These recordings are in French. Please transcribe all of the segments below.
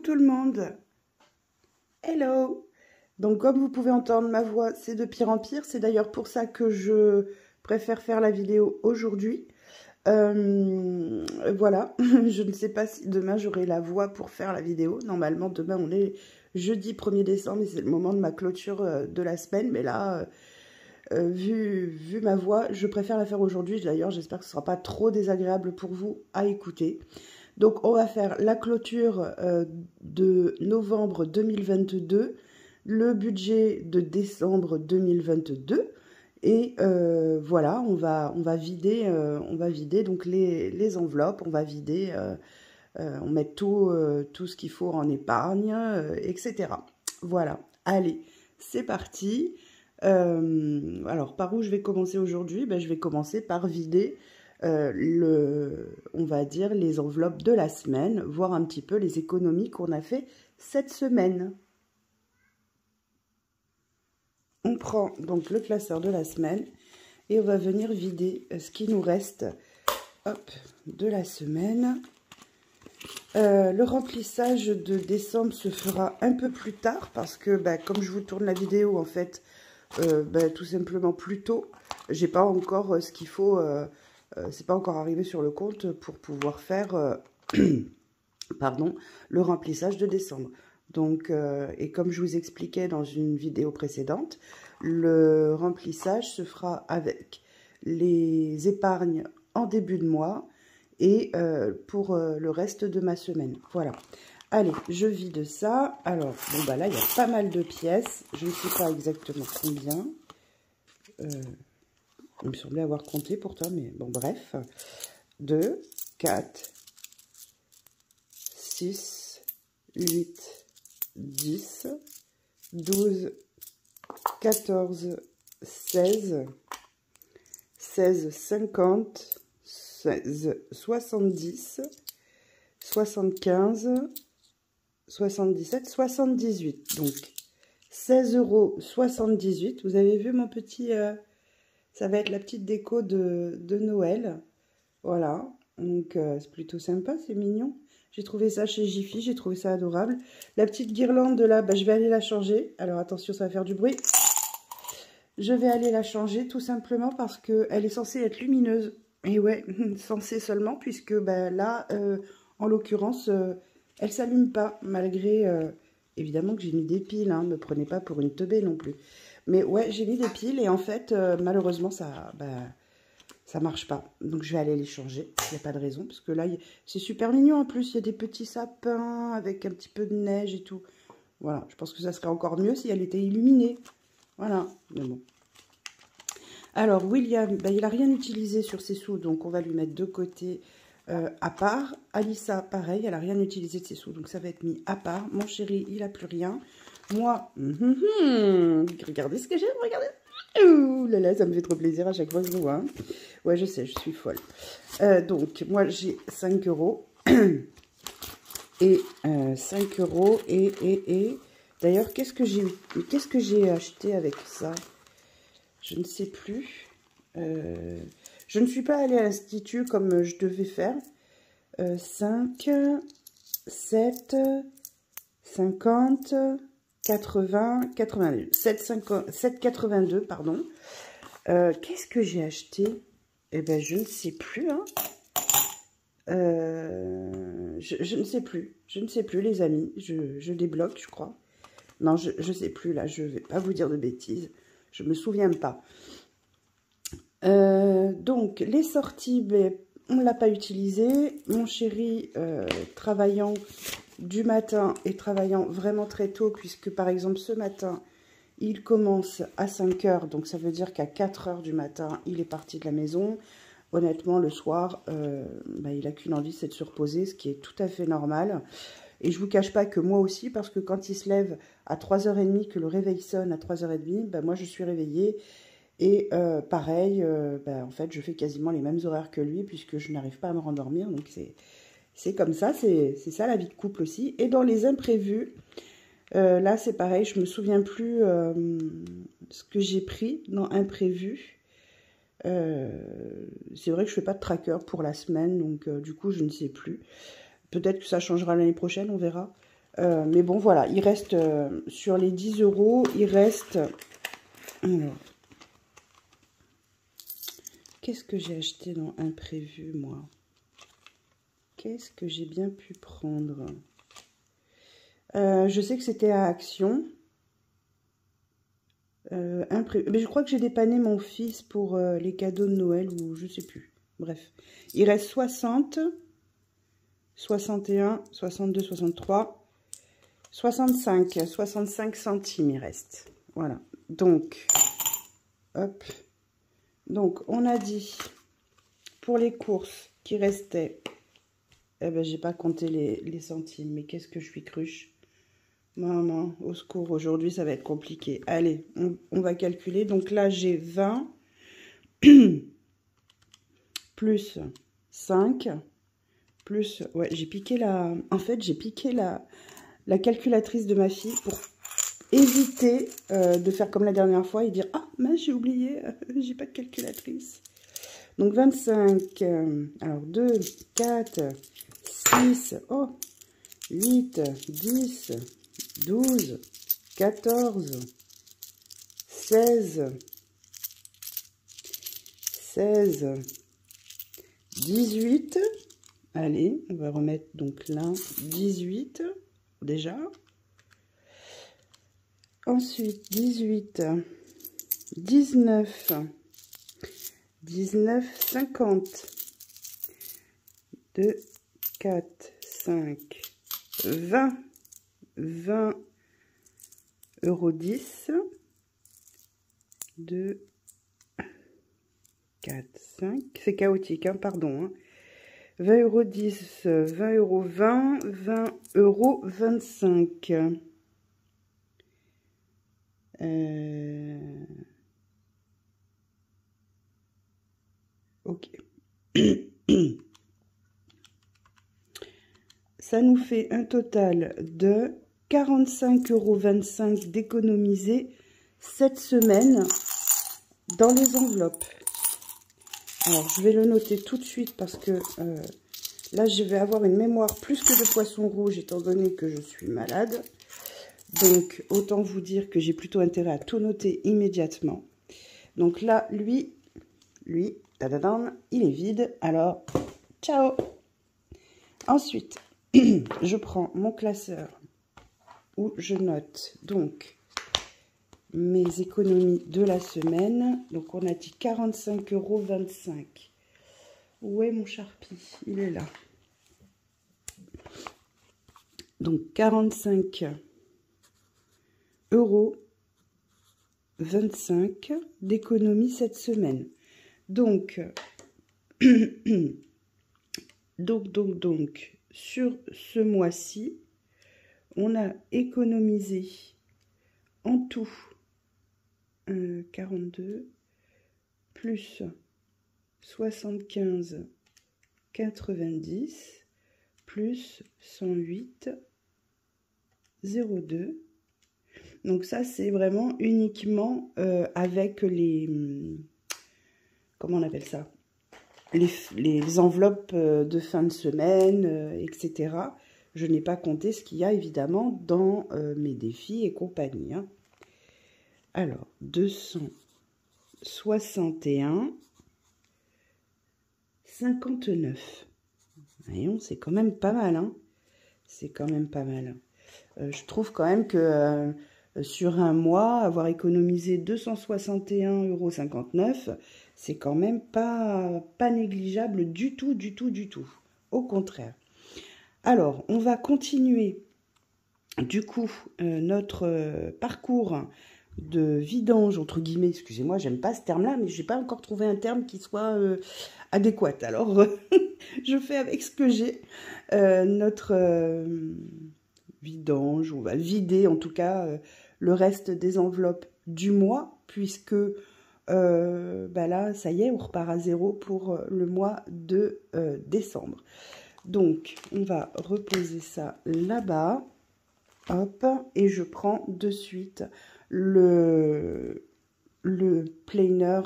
tout le monde. Hello. Donc comme vous pouvez entendre, ma voix, c'est de pire en pire. C'est d'ailleurs pour ça que je préfère faire la vidéo aujourd'hui. Voilà, je ne sais pas si demain j'aurai la voix pour faire la vidéo. Normalement, demain, on est jeudi 1er décembre et c'est le moment de ma clôture de la semaine. Mais là, vu ma voix, je préfère la faire aujourd'hui. D'ailleurs, j'espère que ce ne sera pas trop désagréable pour vous à écouter. Donc, on va faire la clôture de novembre 2022, le budget de décembre 2022. Et voilà, on va vider donc les enveloppes, on va vider, on met tout ce qu'il faut en épargne, etc. Voilà, allez, c'est parti. Alors, par où je vais commencer aujourd'hui? Ben, je vais commencer par vider on va dire, les enveloppes de la semaine, voir un petit peu les économies qu'on a fait cette semaine. On prend donc le classeur de la semaine et on va venir vider ce qui nous reste, hop, de la semaine. Le remplissage de décembre se fera un peu plus tard parce que, comme je vous tourne la vidéo, en fait, tout simplement plus tôt, j'ai pas encore ce qu'il faut. C'est pas encore arrivé sur le compte pour pouvoir faire pardon, le remplissage de décembre. Donc, et comme je vous expliquais dans une vidéo précédente, le remplissage se fera avec les épargnes en début de mois et pour le reste de ma semaine. Voilà. Allez, je vide ça. Alors, bon, là, il y a pas mal de pièces. Je ne sais pas exactement combien. Il me semblait avoir compté pourtant, mais bon, bref. 2, 4, 6, 8, 10, 12, 14, 16, 16, 50, 16, 70, 75, 77, 78. Donc, 16,78 €. Vous avez vu mon petit... ça va être la petite déco de Noël. Voilà. Donc, c'est plutôt sympa, c'est mignon. J'ai trouvé ça chez Jiffy, j'ai trouvé ça adorable. La petite guirlande de là, je vais aller la changer. Alors, attention, ça va faire du bruit. Je vais aller la changer tout simplement parce qu'elle est censée être lumineuse. Et ouais, censée seulement, puisque là, en l'occurrence, elle ne s'allume pas, malgré... évidemment que j'ai mis des piles, hein, ne me prenez pas pour une teubée non plus. Mais ouais, j'ai mis des piles et en fait, malheureusement, ça marche pas. Donc, je vais aller les changer. Il n'y a pas de raison, parce que là, c'est super mignon en plus. Il y a des petits sapins avec un petit peu de neige et tout. Voilà, je pense que ça serait encore mieux si elle était illuminée. Voilà, mais bon. Alors, William, il n'a rien utilisé sur ses sous, donc on va lui mettre de côté à part. Alissa, pareil, elle n'a rien utilisé de ses sous, donc ça va être mis à part. Mon chéri, il n'a plus rien. Moi, regardez ce que j'ai, regardez. Ouh là là, ça me fait trop plaisir à chaque fois que je le vois. Hein. Ouais, je sais, je suis folle. Donc, moi, j'ai 5 €. Et 5 € et... D'ailleurs, qu'est-ce que j'ai acheté avec ça? Je ne sais plus. Je ne suis pas allée à l'institut comme je devais faire. 5, 7, 50, 80, 82. 7,82, pardon. Qu'est-ce que j'ai acheté? Eh ben, je ne sais plus. Hein. Je ne sais plus. Je ne sais plus, les amis. Je débloque, je crois. Non, je ne sais plus, là. Je ne vais pas vous dire de bêtises. Je ne me souviens pas. Donc, les sorties, on ne l'a pas utilisé. Mon chéri, travaillant du matin et travaillant vraiment très tôt, puisque, par exemple, ce matin, il commence à 5 h. Donc, ça veut dire qu'à 4 h du matin, il est parti de la maison. Honnêtement, le soir, il n'a qu'une envie, c'est de se reposer, ce qui est tout à fait normal. Et je ne vous cache pas que moi aussi, parce que quand il se lève à 3h30, que le réveil sonne à 3h30, moi je suis réveillée. Et pareil, en fait, je fais quasiment les mêmes horaires que lui, puisque je n'arrive pas à me rendormir. Donc c'est comme ça, c'est ça la vie de couple aussi. Et dans les imprévus, là c'est pareil, je ne me souviens plus ce que j'ai pris dans imprévu. C'est vrai que je fais pas de tracker pour la semaine, donc du coup je ne sais plus. Peut-être que ça changera l'année prochaine, on verra. Mais bon, voilà, il reste sur les 10 €, il reste... Alors, qu'est-ce que j'ai acheté dans Imprévu, moi? Qu'est-ce que j'ai bien pu prendre? Je sais que c'était à Action. Mais je crois que j'ai dépanné mon fils pour les cadeaux de Noël, ou je sais plus. Bref, il reste 60, 61, 62, 63, 65 centimes il reste. Voilà, donc, hop. Donc, on a dit, pour les courses qui restaient, eh ben, j'ai pas compté les centimes, mais qu'est-ce que je suis cruche. Maman, au secours, aujourd'hui, ça va être compliqué. Allez, on va calculer. Donc là, j'ai 20 plus 5 plus... Ouais, j'ai piqué la... En fait, j'ai piqué la calculatrice de ma fille pour éviter de faire comme la dernière fois et dire « Ah, mince, j'ai oublié, j'ai pas de calculatrice. » Donc 25, alors 2, 4, 6, oh, 8, 10, 12, 14, 16, 18. Allez, on va remettre donc là 18 déjà. Ensuite 18, 19, 50. 2, 4, 5, 20. 20 € 10. 2, 4, 5. C'est chaotique, hein, pardon. Hein. 20 € 10, 20 € 20, 20 € 25. Ok. Ça nous fait un total de 45,25 € d'économiser cette semaine dans les enveloppes. Alors, je vais le noter tout de suite parce que là, je vais avoir une mémoire plus que de poisson rouge étant donné que je suis malade. Donc, autant vous dire que j'ai plutôt intérêt à tout noter immédiatement. Donc là, lui, tadadam, il est vide. Alors, ciao! Ensuite, je prends mon classeur où je note donc mes économies de la semaine. Donc, on a dit 45,25 €. Où est mon Sharpie? Il est là. Donc, 45,25 € d'économie cette semaine. Donc, donc, sur ce mois-ci, on a économisé en tout 42 plus 75, 90 plus 108, 02. Donc ça, c'est vraiment uniquement avec les... Comment on appelle ça? Les enveloppes de fin de semaine, etc. Je n'ai pas compté ce qu'il y a évidemment dans mes défis et compagnie. Hein. Alors, 261, 59. Voyons, c'est quand même pas mal. Hein. C'est quand même pas mal. Je trouve quand même que sur un mois, avoir économisé 261,59 €, c'est quand même pas négligeable du tout, du tout, du tout. Au contraire. Alors, on va continuer du coup notre parcours de vidange, entre guillemets. Excusez-moi, j'aime pas ce terme-là, mais je n'ai pas encore trouvé un terme qui soit adéquat. Alors, je fais avec ce que j'ai. Notre vidange, on va vider en tout cas le reste des enveloppes du mois, puisque là, ça y est, on repart à zéro pour le mois de décembre. Donc, on va reposer ça là-bas. Hop, et je prends de suite le planner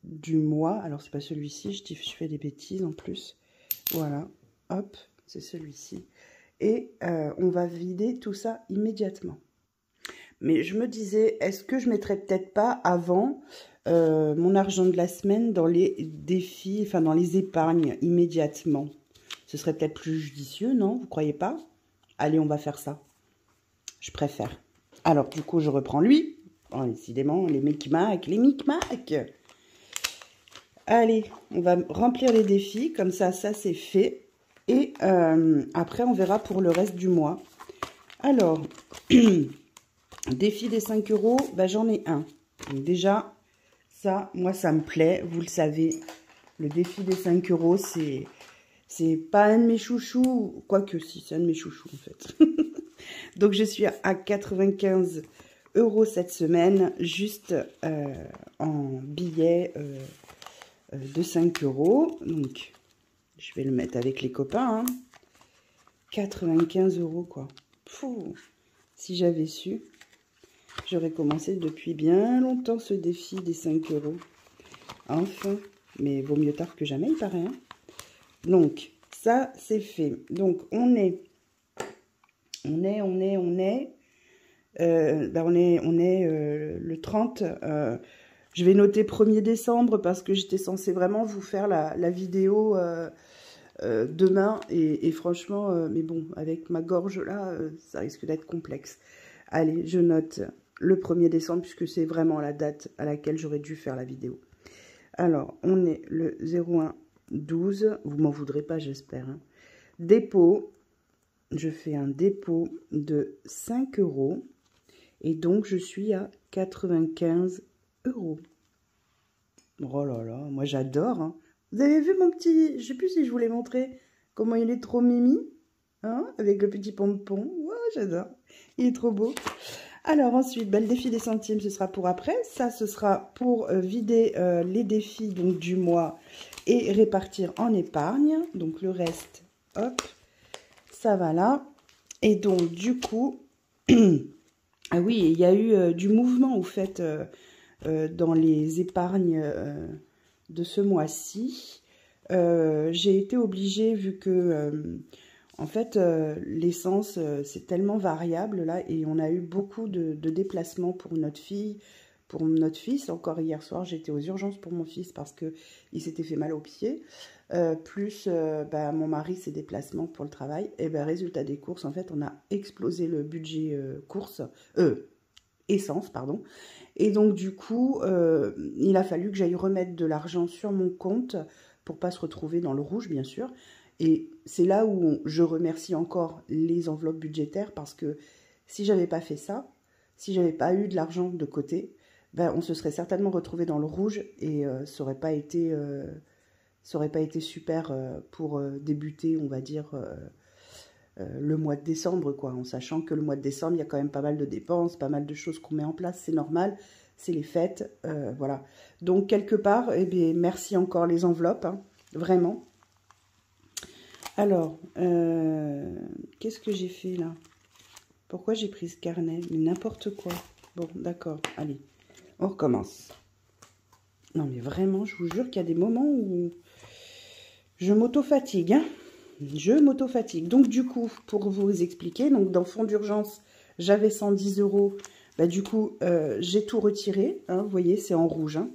du mois. Alors, c'est pas celui-ci, je fais des bêtises en plus. Voilà, hop, c'est celui-ci. Et on va vider tout ça immédiatement. Mais je me disais, est-ce que je mettrais peut-être pas avant mon argent de la semaine dans les défis, enfin dans les épargnes immédiatement? Ce serait peut-être plus judicieux, non? Vous croyez pas? Allez, on va faire ça. Je préfère. Alors, du coup, je reprends lui. Oh, décidément, les micmacs, les micmacs. Allez, on va remplir les défis. Comme ça c'est fait. Et après, on verra pour le reste du mois. Alors, défi des 5 €, bah, j'en ai un. Donc déjà, ça, moi, ça me plaît. Vous le savez, le défi des 5 €, c'est pas un de mes chouchous. Quoique, si, c'est un de mes chouchous, en fait. Donc, je suis à 95 € cette semaine, juste en billets de 5 €. Donc, je vais le mettre avec les copains. Hein. 95 €, quoi. Pfff, si j'avais su, j'aurais commencé depuis bien longtemps ce défi des 5 €. Enfin, mais vaut mieux tard que jamais, il paraît. Hein. Donc, ça, c'est fait. Donc, on est le 30. Je vais noter 1er décembre parce que j'étais censée vraiment vous faire la vidéo demain. Et franchement, mais bon, avec ma gorge là, ça risque d'être complexe. Allez, je note le 1er décembre puisque c'est vraiment la date à laquelle j'aurais dû faire la vidéo. Alors, on est le 01/12. Vous m'en voudrez pas, j'espère. Hein. Dépôt. Je fais un dépôt de 5 €. Et donc, je suis à 95 €. Oh là là, moi j'adore. Hein. Vous avez vu mon petit... Je sais plus si je vous l'ai montré. Comment il est trop mimi. Hein, avec le petit pompon. Ouais, j'adore. Il est trop beau. Alors ensuite, bah, le défi des centimes, ce sera pour après. Ça, ce sera pour vider les défis donc, du mois et répartir en épargne. Donc le reste, hop. Ça va là. Et donc, du coup, ah oui, il y a eu du mouvement, au fait, dans les épargnes de ce mois-ci. J'ai été obligée, vu que, en fait, l'essence, c'est tellement variable, là, et on a eu beaucoup de déplacements pour notre fille, pour notre fils. Encore hier soir, j'étais aux urgences pour mon fils parce qu'il s'était fait mal au pied. Plus bah, mon mari, ses déplacements pour le travail. Et ben résultat des courses, en fait, on a explosé le budget essence, pardon. Et donc, du coup, il a fallu que j'aille remettre de l'argent sur mon compte pour pas se retrouver dans le rouge, bien sûr. Et c'est là où je remercie encore les enveloppes budgétaires parce que si j'avais pas fait ça, si j'avais pas eu de l'argent de côté, ben, on se serait certainement retrouvé dans le rouge et ça aurait pas été super pour débuter, on va dire, le mois de décembre, quoi, en sachant que le mois de décembre, il y a quand même pas mal de dépenses, pas mal de choses qu'on met en place, c'est normal, c'est les fêtes, voilà. Donc, quelque part, eh bien, merci encore les enveloppes, hein, vraiment. Alors, qu'est-ce que j'ai fait, là? Pourquoi j'ai pris ce carnet? Mais n'importe quoi. Bon, d'accord, allez, on recommence. Non, mais vraiment, je vous jure qu'il y a des moments où je m'auto-fatigue, hein. Je m'auto-fatigue. Donc, du coup, pour vous expliquer, donc dans fonds d'urgence, j'avais 110 €. Bah, du coup, j'ai tout retiré. Hein, vous voyez, c'est en rouge. Hein.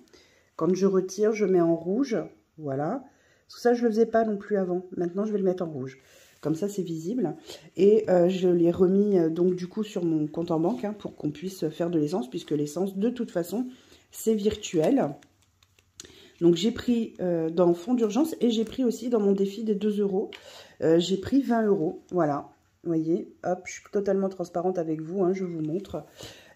Quand je retire, je mets en rouge. Voilà. Tout ça, je ne le faisais pas non plus avant. Maintenant, je vais le mettre en rouge. Comme ça, c'est visible. Et je l'ai remis, donc, du coup, sur mon compte en banque, hein, pour qu'on puisse faire de l'essence, puisque l'essence, de toute façon, c'est virtuel. Donc, j'ai pris dans fonds d'urgence et j'ai pris aussi dans mon défi des 2 €. J'ai pris 20 €. Voilà. Vous voyez, hop, je suis totalement transparente avec vous. Hein, je vous montre.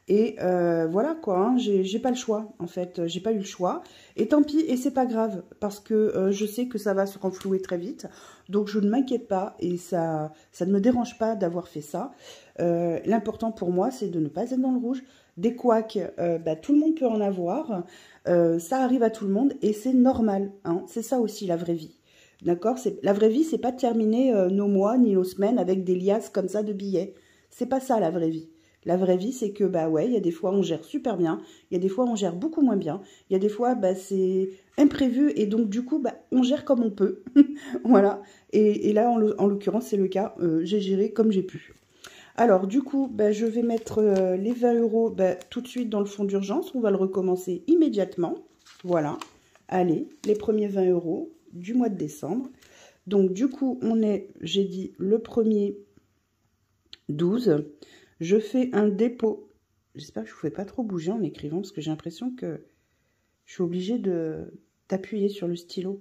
Et voilà quoi, hein, j'ai pas le choix. En fait, j'ai pas eu le choix. Et tant pis, et c'est pas grave. Parce que je sais que ça va se renflouer très vite. Donc, je ne m'inquiète pas. Et ça ne me dérange pas d'avoir fait ça. L'important pour moi, c'est de ne pas être dans le rouge. Des couacs, bah, tout le monde peut en avoir. Ça arrive à tout le monde et c'est normal. Hein. C'est ça aussi la vraie vie. D'accord? La vraie vie, c'est pas de terminer nos mois ni nos semaines avec des liasses comme ça de billets. C'est pas ça la vraie vie. La vraie vie, c'est que, bah ouais, il y a des fois, on gère super bien. Il y a des fois, on gère beaucoup moins bien. Il y a des fois, bah, c'est imprévu. Et donc, du coup, bah, on gère comme on peut. Voilà. Et là, en l'occurrence, c'est le cas. J'ai géré comme j'ai pu. Alors, du coup, bah, je vais mettre les 20 € bah, tout de suite dans le fonds d'urgence. On va le recommencer immédiatement. Voilà. Allez, les premiers 20 € du mois de décembre. Donc, du coup, on est, j'ai dit, le premier 12. Je fais un dépôt. J'espère que je ne vous fais pas trop bouger en écrivant parce que j'ai l'impression que je suis obligée d'appuyer sur le stylo.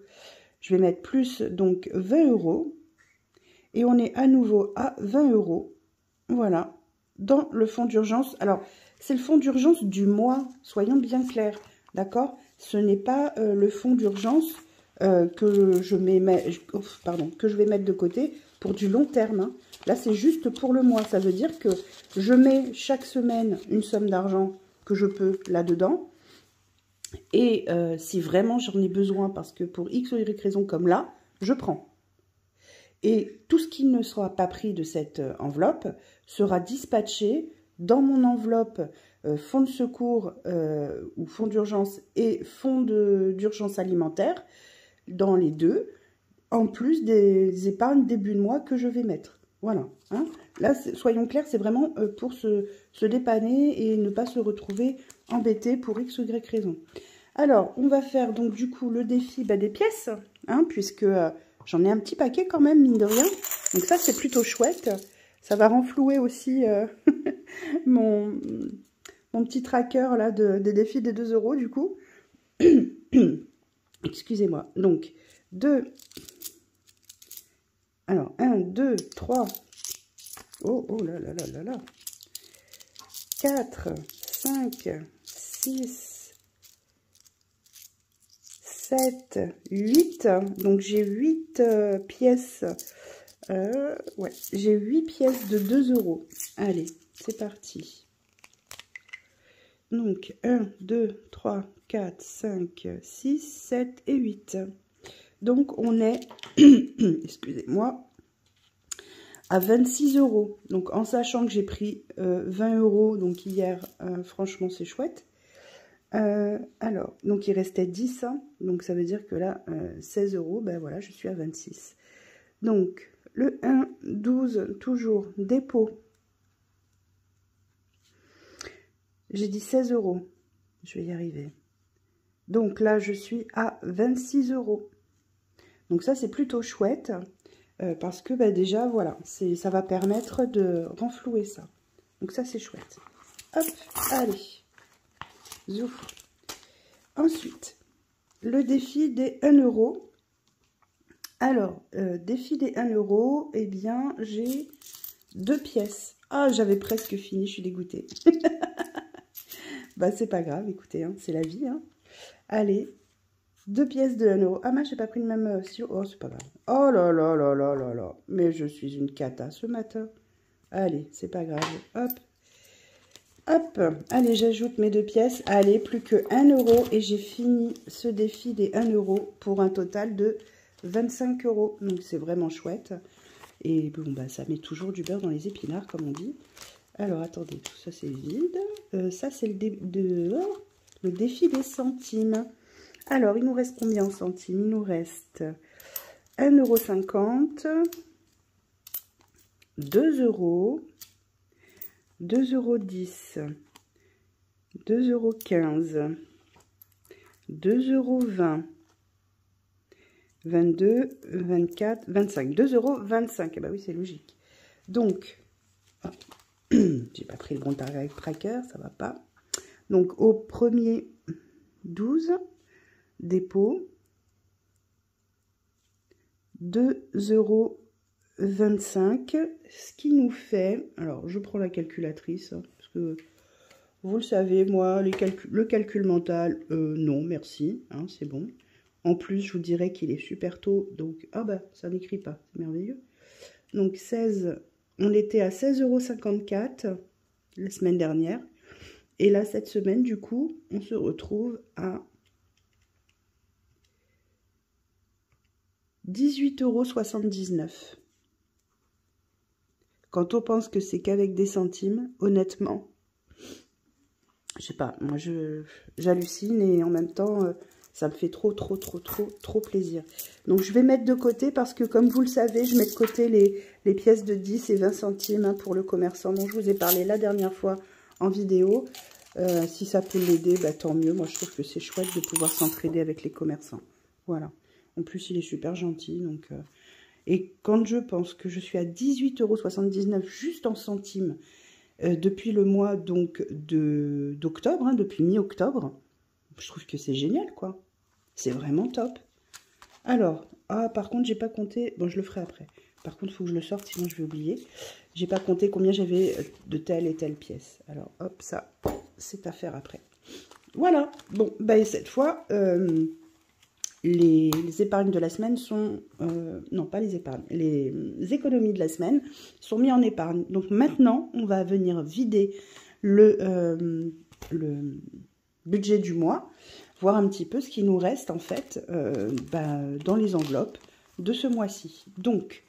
Je vais mettre plus, donc 20 €. Et on est à nouveau à 20 €. Voilà, dans le fonds d'urgence. Alors, c'est le fonds d'urgence du mois, soyons bien clairs, d'accord? Ce n'est pas le fonds d'urgence que je vais mettre de côté pour du long terme. Hein. Là, c'est juste pour le mois. Ça veut dire que je mets chaque semaine une somme d'argent que je peux là-dedans. Et si vraiment j'en ai besoin, parce que pour X ou Y raison comme là, je prends. Et tout ce qui ne sera pas pris de cette enveloppe sera dispatché dans mon enveloppe fonds de secours ou fonds d'urgence et fonds d'urgence alimentaire, dans les deux, en plus des épargnes début de mois que je vais mettre. Voilà. Hein. Là, soyons clairs, c'est vraiment pour se dépanner et ne pas se retrouver embêté pour X ou Y raison. Alors, on va faire donc du coup le défi des pièces, hein, puisque j'en ai un petit paquet quand même, mine de rien. Donc ça, c'est plutôt chouette. Ça va renflouer aussi mon petit tracker là des défis des 2 € du coup. Excusez-moi. Donc, 1, 2, 3. Oh là là là là là. 4, 5, 6, 7, 8. Donc, j'ai 8 pièces. Ouais, j'ai 8 pièces de 2 €. Allez, c'est parti. Donc, 1, 2, 3, 4, 5, 6, 7 et 8. Donc, on est, excusez-moi, à 26 €. Donc, en sachant que j'ai pris 20 €, donc hier, franchement, c'est chouette. Alors, donc, il restait 10, hein, donc ça veut dire que là, 16 €, ben voilà, je suis à 26. Donc, le 1, 12, toujours, dépôt. J'ai dit 16 €. Je vais y arriver. Donc là, je suis à 26 €. Donc ça, c'est plutôt chouette. Parce que déjà, voilà, ça va permettre de renflouer ça. Donc ça, c'est chouette. Hop, allez. Zouf. Ensuite, le défi des 1 €. Alors, défi des 1 €, eh bien, j'ai 2 pièces. Ah, j'avais presque fini, je suis dégoûtée. Bah, c'est pas grave, écoutez, hein, c'est la vie. Hein. Allez, 2 pièces de 1 €. Ah, moi, j'ai pas pris le même Oh, c'est pas grave. Oh là là là là là là. Mais je suis une cata ce matin. Allez, c'est pas grave. Hop. Hop. Allez, j'ajoute mes 2 pièces. Allez, plus que 1 € et j'ai fini ce défi des 1 € pour un total de 25 €. Donc, c'est vraiment chouette. Et bon, bah, ça met toujours du beurre dans les épinards, comme on dit. Alors, attendez, tout ça, c'est vide. Ça, c'est le défi des centimes. Alors, il nous reste combien en centimes? Il nous reste 1,50 €, 2 €, 2,10 €, 2,15 €, 2,20 €, 22, 24, 25. 2,25 €. Eh bien oui, c'est logique. Donc, oh, j'ai pas pris le bon tracker, ça va pas. Donc, au premier 12, dépôt, 2,25 €, ce qui nous fait, alors je prends la calculatrice, hein, parce que vous le savez, moi, le calcul mental, non, merci, hein, c'est bon. En plus, je vous dirais qu'il est super tôt, donc, ah bah, ça n'écrit pas, c'est merveilleux. Donc, 16, on était à 16,54 € la semaine dernière. Et là, cette semaine, du coup, on se retrouve à 18,79 €. Quand on pense que c'est qu'avec des centimes, honnêtement, je sais pas, moi j'hallucine et en même temps, ça me fait trop plaisir. Donc je vais mettre de côté parce que comme vous le savez, je mets de côté les pièces de 10 et 20 centimes hein, pour le commerçant dont je vous ai parlé la dernière fois en vidéo. Si ça peut l'aider, bah, tant mieux. Moi je trouve que c'est chouette de pouvoir s'entraider avec les commerçants. Voilà. En plus il est super gentil. Donc, et quand je pense que je suis à 18,79 € juste en centimes depuis le mois donc d'octobre, hein, depuis mi-octobre, je trouve que c'est génial quoi. C'est vraiment top. Alors, par contre, j'ai pas compté... Bon, je le ferai après. Par contre, il faut que je le sorte, sinon je vais oublier. J'ai pas compté combien j'avais de telle et telle pièce. Alors, hop, ça, c'est à faire après. Voilà. Bon, bah, et cette fois, les épargnes de la semaine sont... non, pas les épargnes. Les économies de la semaine sont mises en épargne. Donc, maintenant, on va venir vider le budget du mois, voir un petit peu ce qui nous reste en fait dans les enveloppes de ce mois-ci. Donc,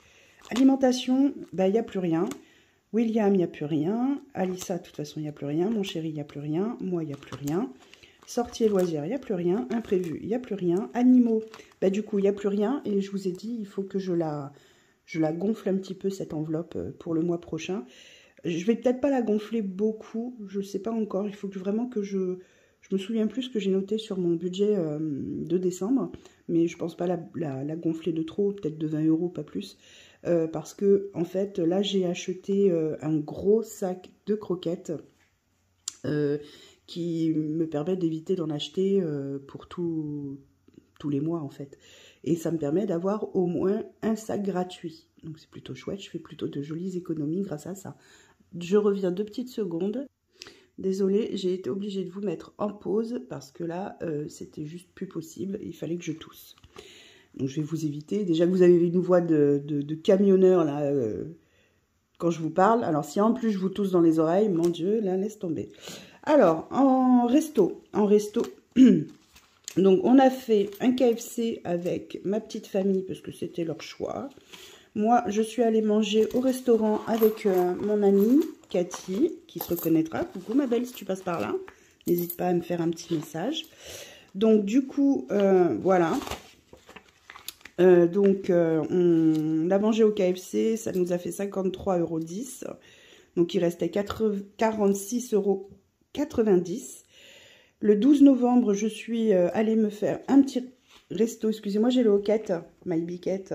alimentation, il n'y a plus rien. William, il n'y a plus rien. Alissa, de toute façon, il n'y a plus rien. Mon chéri, il n'y a plus rien. Moi, il n'y a plus rien. Sortie et loisirs, il n'y a plus rien. Imprévu, il n'y a plus rien. Animaux, du coup, il n'y a plus rien. Et je vous ai dit, il faut que je la gonfle un petit peu, cette enveloppe, pour le mois prochain. Je vais peut-être pas la gonfler beaucoup, je ne sais pas encore. Il faut vraiment que je me souviens plus ce que j'ai noté sur mon budget de décembre, mais je pense pas la gonfler de trop, peut-être de 20 €, pas plus, parce que en fait là j'ai acheté un gros sac de croquettes qui me permet d'éviter d'en acheter pour tous les mois en fait, et ça me permet d'avoir au moins un sac gratuit, donc c'est plutôt chouette. Je fais plutôt de jolies économies grâce à ça. Je reviens 2 petites secondes. Désolée, j'ai été obligée de vous mettre en pause parce que là, c'était juste plus possible. Il fallait que je tousse. Donc, je vais vous éviter. Déjà que vous avez une voix de camionneur là quand je vous parle. Alors, si en plus je vous tousse dans les oreilles, mon Dieu, là, laisse tomber. Alors, en resto. Donc, on a fait un KFC avec ma petite famille parce que c'était leur choix. Moi, je suis allée manger au restaurant avec mon amie Cathy, qui se reconnaîtra. Coucou ma belle, si tu passes par là. N'hésite pas à me faire un petit message. Donc, du coup, voilà. On a mangé au KFC. Ça nous a fait 53,10 €. Donc, il restait 46,90 €. Le 12 novembre, je suis allée me faire un petit resto. Excusez-moi, j'ai le hoquette, my biquette.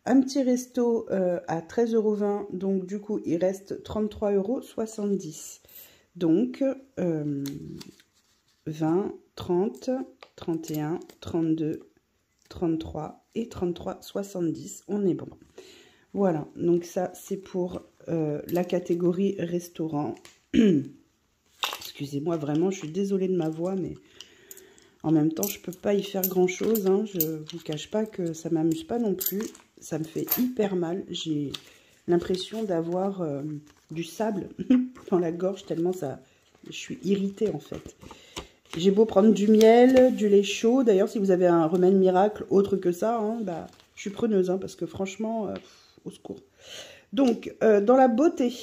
Un petit resto à 13,20 €, donc du coup il reste 33,70 €. Donc 20, 30, 31, 32, 33 et 33,70 €. On est bon. Voilà, donc ça c'est pour la catégorie restaurant. Excusez-moi, vraiment, je suis désolée de ma voix, mais en même temps, je peux pas y faire grand-chose. Hein. Je vous cache pas que ça m'amuse pas non plus. Ça me fait hyper mal. J'ai l'impression d'avoir du sable dans la gorge, tellement ça, je suis irritée en fait. J'ai beau prendre du miel, du lait chaud. D'ailleurs, si vous avez un remède miracle autre que ça, hein, je suis preneuse, hein, parce que franchement, au secours. Donc, dans la beauté,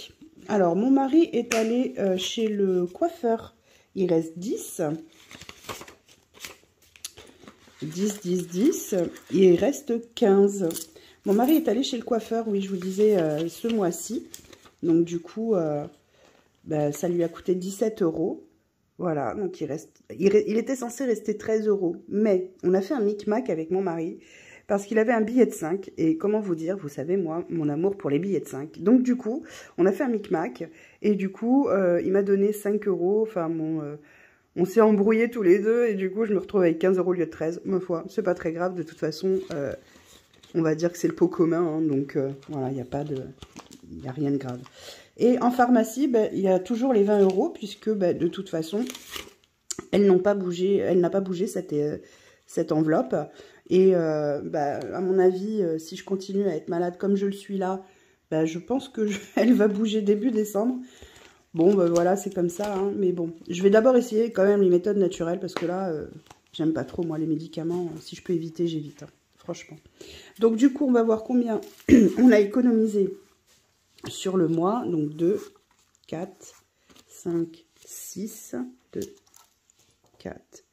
alors mon mari est allé chez le coiffeur. Il reste 10. 10, 10, 10. Il reste 15. Mon mari est allé chez le coiffeur, oui, je vous disais, ce mois-ci. Donc, du coup, ça lui a coûté 17 €. Voilà, donc il était censé rester 13 €. Mais on a fait un micmac avec mon mari parce qu'il avait un billet de 5. Et comment vous dire, vous savez, moi, mon amour pour les billets de 5. Donc, du coup, on a fait un micmac. Et du coup, il m'a donné 5 €. Enfin, on s'est embrouillés tous les deux. Et du coup, je me retrouve avec 15 € au lieu de 13. Ma foi, c'est pas très grave. De toute façon, on va dire que c'est le pot commun. Hein, donc, voilà, il n'y a rien de grave. Et en pharmacie, il y a toujours les 20 € puisque de toute façon, elle n'a pas bougé cette enveloppe. Et à mon avis, si je continue à être malade comme je le suis là, je pense que elle va bouger début décembre. Bon, voilà, c'est comme ça. Hein, mais bon, je vais d'abord essayer quand même les méthodes naturelles parce que là, j'aime pas trop moi les médicaments. Si je peux éviter, j'évite. Hein, franchement. Donc du coup, on va voir combien on a économisé sur le mois. Donc 2, 4, 5, 6, 2, 4,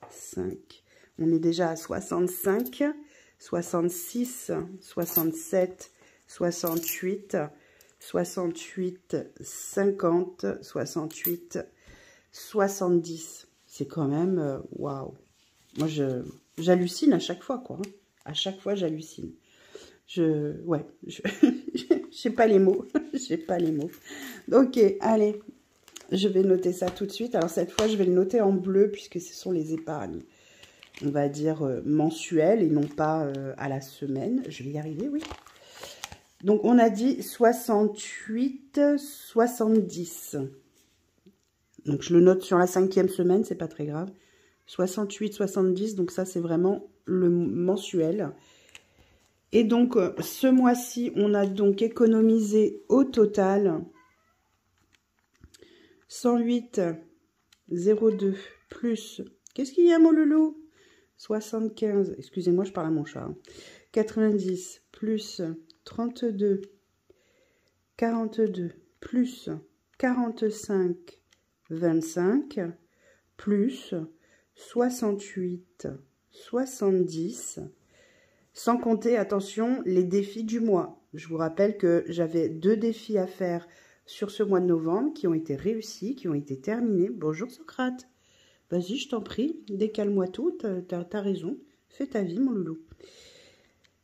5. On est déjà à 65, 66, 67, 68, 68, 50, 68, 70. C'est quand même, waouh. Moi, j'hallucine à chaque fois, quoi. À chaque fois, j'hallucine. Ouais, j'ai pas les mots. J'ai pas les mots. Ok, allez. Je vais noter ça tout de suite. Alors, cette fois, je vais le noter en bleu, puisque ce sont les épargnes, on va dire, mensuelles et non pas à la semaine. Je vais y arriver, oui. Donc, on a dit 68, 70. Donc, je le note sur la 5e semaine, c'est pas très grave. 68, 70, donc ça, c'est vraiment le mensuel. Et donc, ce mois-ci, on a donc économisé au total 108,02 plus... Qu'est-ce qu'il y a, mon loulou? 75, excusez-moi, je parle à mon chat. 90 plus 32, 42 plus 45, 25 plus 68, 70, sans compter, attention, les défis du mois. Je vous rappelle que j'avais 2 défis à faire sur ce mois de novembre qui ont été réussis, qui ont été terminés. Bonjour Socrate. Vas-y, je t'en prie, décale-moi tout, t'as raison. Fais ta vie, mon loulou.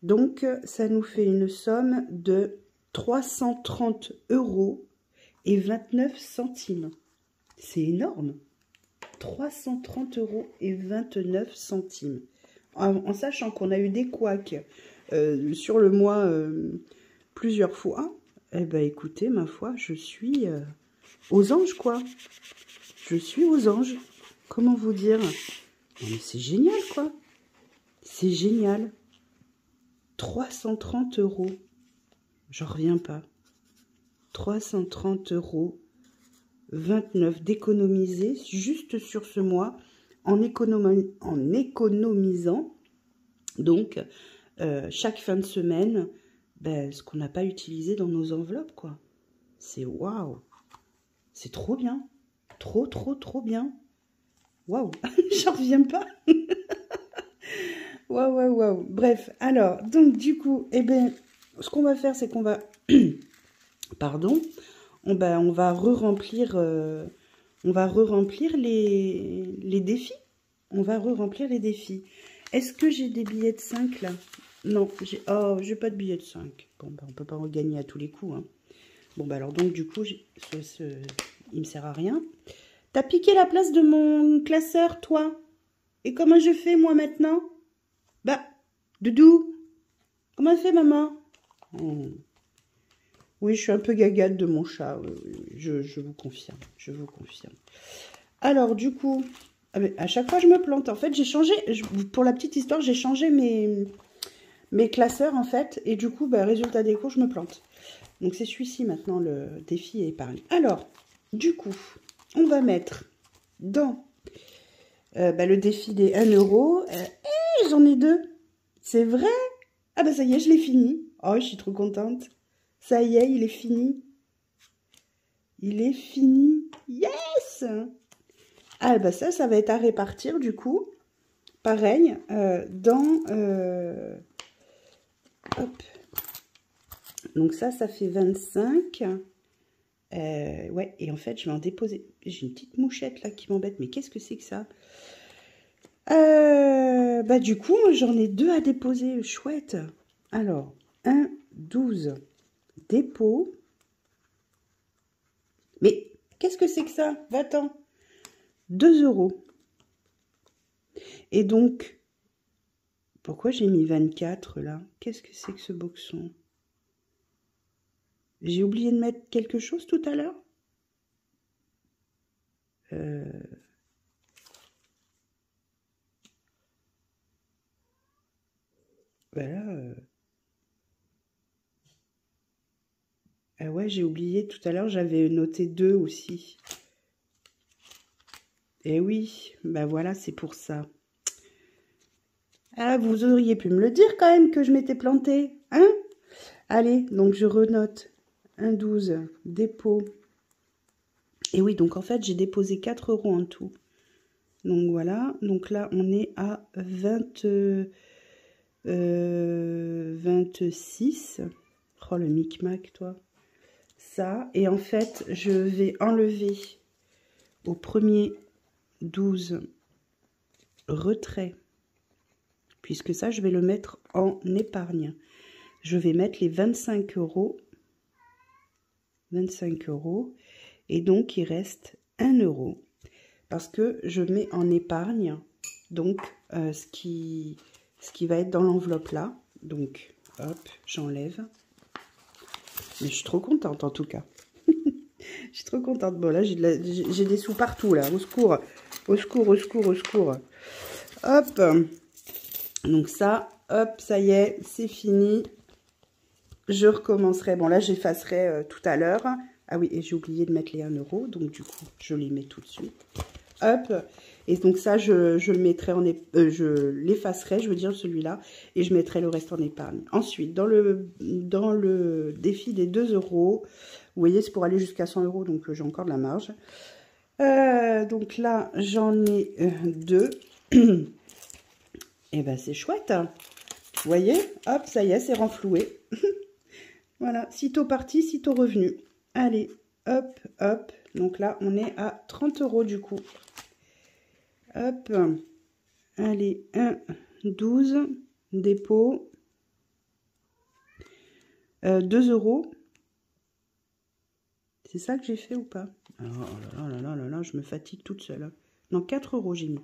Donc, ça nous fait une somme de 330 € et 29 centimes. C'est énorme. 330 € et 29 centimes. En sachant qu'on a eu des couacs sur le mois plusieurs fois, eh ben écoutez, ma foi, je suis aux anges, quoi. Je suis aux anges. Comment vous dire? Non, mais c'est génial, quoi. C'est génial. 330 €. J'en reviens pas. 330 € 29 d'économiser juste sur ce mois en économisant donc chaque fin de semaine ce qu'on n'a pas utilisé dans nos enveloppes, quoi. C'est waouh, c'est trop bien, trop bien. Waouh, j'en reviens pas. Waouh. Bref, alors donc du coup, eh ben, ce qu'on va faire, c'est qu'on va pardon, on va re-remplir les défis. On va re-remplir les défis. Est-ce que j'ai des billets de 5 là? Non, j'ai pas de billets de 5. Bon, on peut pas en gagner à tous les coups, hein. Bon, alors donc du coup, il me sert à rien. T'as piqué la place de mon classeur, toi. Et comment je fais, moi, maintenant? Doudou, comment fait, maman? Oui, je suis un peu gagade de mon chat. Je vous confirme. Je vous confirme. Alors, du coup, à chaque fois, je me plante. En fait, j'ai changé, pour la petite histoire, j'ai changé mes classeurs, en fait. Et du coup, résultat des cours, je me plante. Donc, c'est celui-ci, maintenant, le défi épargne. Alors, du coup, on va mettre dans le défi des 1 €. J'en ai 2. C'est vrai? Ah, ça y est, je l'ai fini. Oh, je suis trop contente. Ça y est, il est fini. Il est fini. Yes! Ah, ça va être à répartir, du coup. Pareil, dans... hop. Donc ça fait 25. Ouais, et en fait, je vais en déposer. J'ai une petite mouchette, là, qui m'embête. Mais qu'est-ce que c'est que ça? Du coup, j'en ai 2 à déposer. Chouette. Alors, 1, 12. Dépôt. Mais qu'est-ce que c'est que ça? Va-t'en. 2 €. Et donc, pourquoi j'ai mis 24 là? Qu'est-ce que c'est que ce boxon? J'ai oublié de mettre quelque chose tout à l'heure? Voilà. Ah ouais, j'ai oublié tout à l'heure, j'avais noté 2 aussi. Eh oui, voilà, c'est pour ça. Ah, vous auriez pu me le dire quand même que je m'étais plantée, hein? Allez, donc je renote. 1,12 dépôt. Et oui, donc en fait, j'ai déposé 4 € en tout. Donc voilà, donc là, on est à 26. Oh, le micmac, toi. Ça, et en fait, je vais enlever au premier 12 retrait, puisque ça, je vais le mettre en épargne. Je vais mettre les 25 €. 25 €. Et donc, il reste 1 € parce que je mets en épargne donc ce qui va être dans l'enveloppe là. Donc, hop, j'enlève. Mais je suis trop contente en tout cas. Je suis trop contente. Bon, là, j'ai des sous partout là. Au secours, au secours, au secours, au secours. Hop. Donc ça, hop, ça y est, c'est fini. Je recommencerai. Bon, là, j'effacerai tout à l'heure. Ah oui, et j'ai oublié de mettre les 1 €. Donc, du coup, je les mets tout de suite. Hop. Et donc, ça, je le mettrai en je l'effacerai, je veux dire, celui-là. Et je mettrai le reste en épargne. Ensuite, dans le défi des 2 €, vous voyez, c'est pour aller jusqu'à 100 €. Donc, j'ai encore de la marge. Donc là, j'en ai 2. Et ben, c'est chouette. Vous voyez, hop, ça y est, c'est renfloué. Voilà, sitôt parti, sitôt revenu. Allez, hop, hop. Donc là, on est à 30 € du coup. Hop. Allez, 1,12 dépôt. 2 €. C'est ça que j'ai fait ou pas? Oh là là là là là, je me fatigue toute seule. Non, 4 € j'ai mis.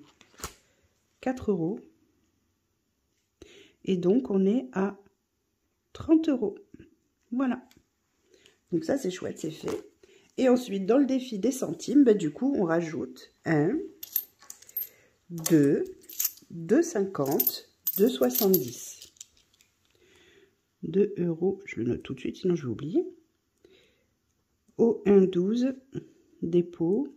4 €. Et donc, on est à 30 €. Voilà. Donc ça, c'est chouette, c'est fait. Et ensuite, dans le défi des centimes, bah, du coup, on rajoute 1, 2, 2,50, 2,70. 2 €, je le note tout de suite, sinon je vais oublier. Au 1,12, dépôt,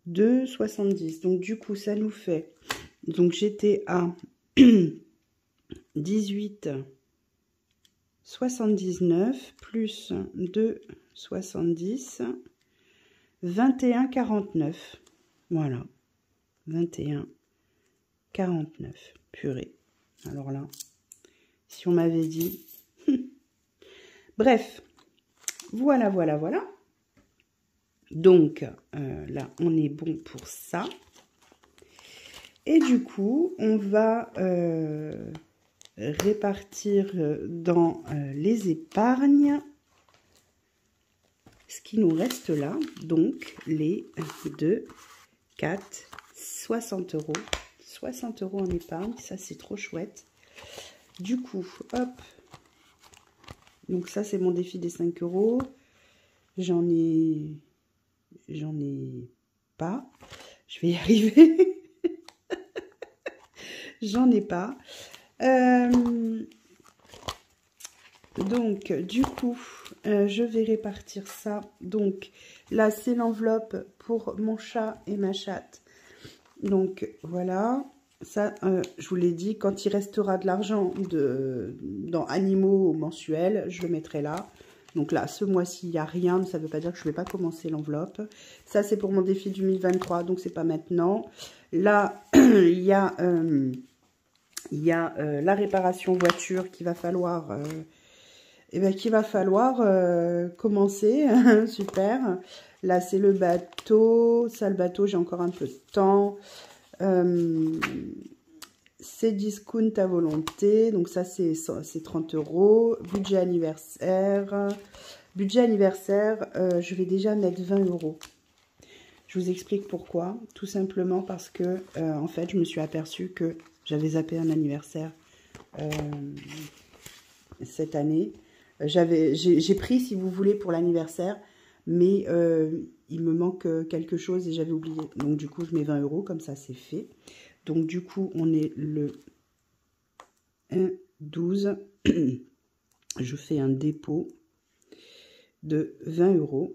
2,70. Donc, du coup, ça nous fait... Donc, j'étais à 18,79 plus 2,70, 21,49. Voilà, 21,49. Purée. Alors là, si on m'avait dit... Bref, voilà, voilà, voilà. Donc, là, on est bon pour ça. Et du coup, on va répartir dans les épargnes ce qui nous reste là. Donc, les 2, 4, 60 €. 60 € en épargne, ça c'est trop chouette. Du coup, hop. Donc ça, c'est mon défi des 5 €. J'en ai pas. Je vais y arriver. J'en ai pas. Donc, du coup, je vais répartir ça. Donc, là, c'est l'enveloppe pour mon chat et ma chatte. Donc, voilà. Ça, je vous l'ai dit, quand il restera de l'argent dans animaux mensuels, je le mettrai là. Donc là, ce mois-ci, il n'y a rien, mais ça ne veut pas dire que je ne vais pas commencer l'enveloppe. Ça, c'est pour mon défi 2023, donc c'est pas maintenant. Là, il y a la réparation voiture qu'il va falloir, commencer. Super. Là, c'est le bateau. Ça, le bateau, j'ai encore un peu de temps. C'est discount à volonté, donc ça c'est 30 €. Budget anniversaire, je vais déjà mettre 20 €. Je vous explique pourquoi. Tout simplement parce que en fait je me suis aperçue que j'avais zappé un anniversaire cette année. J'ai pris, si vous voulez, pour l'anniversaire, mais il me manque quelque chose et j'avais oublié. Donc du coup je mets 20 €, comme ça c'est fait. Donc, du coup, on est le 1,12. Je fais un dépôt de 20 €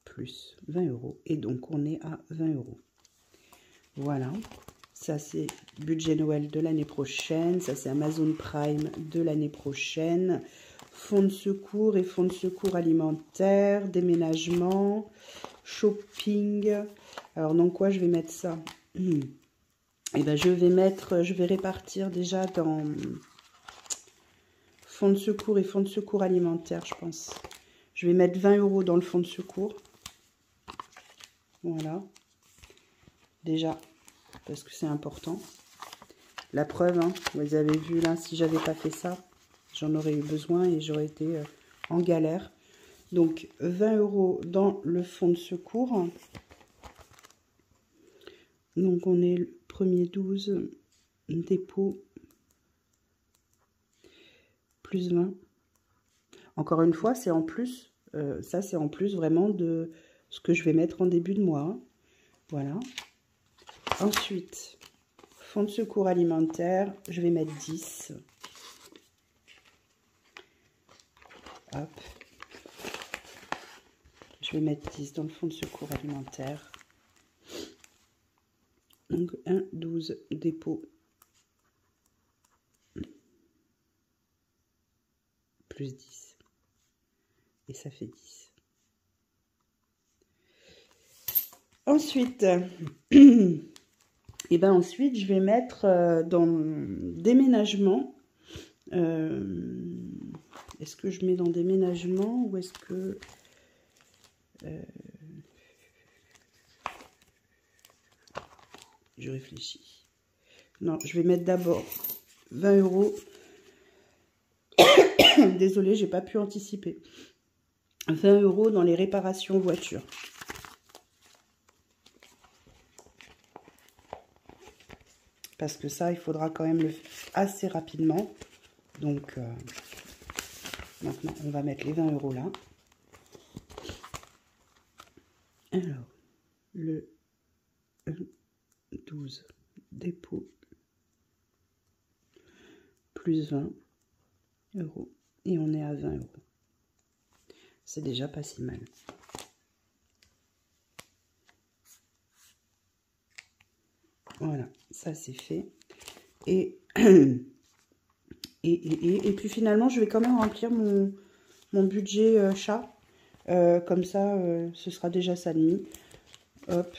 plus 20 €. Et donc, on est à 20 €. Voilà. Ça, c'est budget Noël de l'année prochaine. Ça, c'est Amazon Prime de l'année prochaine. Fonds de secours et fonds de secours alimentaire, déménagement, shopping. Alors, dans quoi je vais mettre ça? Eh ben, je vais répartir déjà dans fonds de secours et fonds de secours alimentaire, je pense. Je vais mettre 20 € dans le fonds de secours. Voilà. Déjà, parce que c'est important. La preuve, hein, vous avez vu là, si j'avais pas fait ça, j'en aurais eu besoin et j'aurais été en galère. Donc, 20 € dans le fonds de secours. Donc, on est le premier 12, dépôt, plus 20. Encore une fois, c'est en plus, ça c'est en plus vraiment de ce que je vais mettre en début de mois. Hein. Voilà. Ensuite, fonds de secours alimentaire, je vais mettre 10. Hop. Je vais mettre 10 dans le fonds de secours alimentaire. Donc 1, 12, dépôt. Plus 10. Et ça fait 10. Ensuite, et ben ensuite, je vais mettre dans déménagement. Est-ce que je mets dans déménagement ou est-ce que... je réfléchis. Non, je vais mettre d'abord 20 €. Désolée, j'ai pas pu anticiper. 20 € dans les réparations voitures. Parce que ça, il faudra quand même le faire assez rapidement. Donc, maintenant, on va mettre les 20 € là. Alors, le 12 dépôt plus 20 € et on est à 20 €. C'est déjà pas si mal. Voilà, ça c'est fait. Et puis finalement, je vais quand même remplir mon budget chat. Comme ça, ce sera déjà ça de mis. Hop,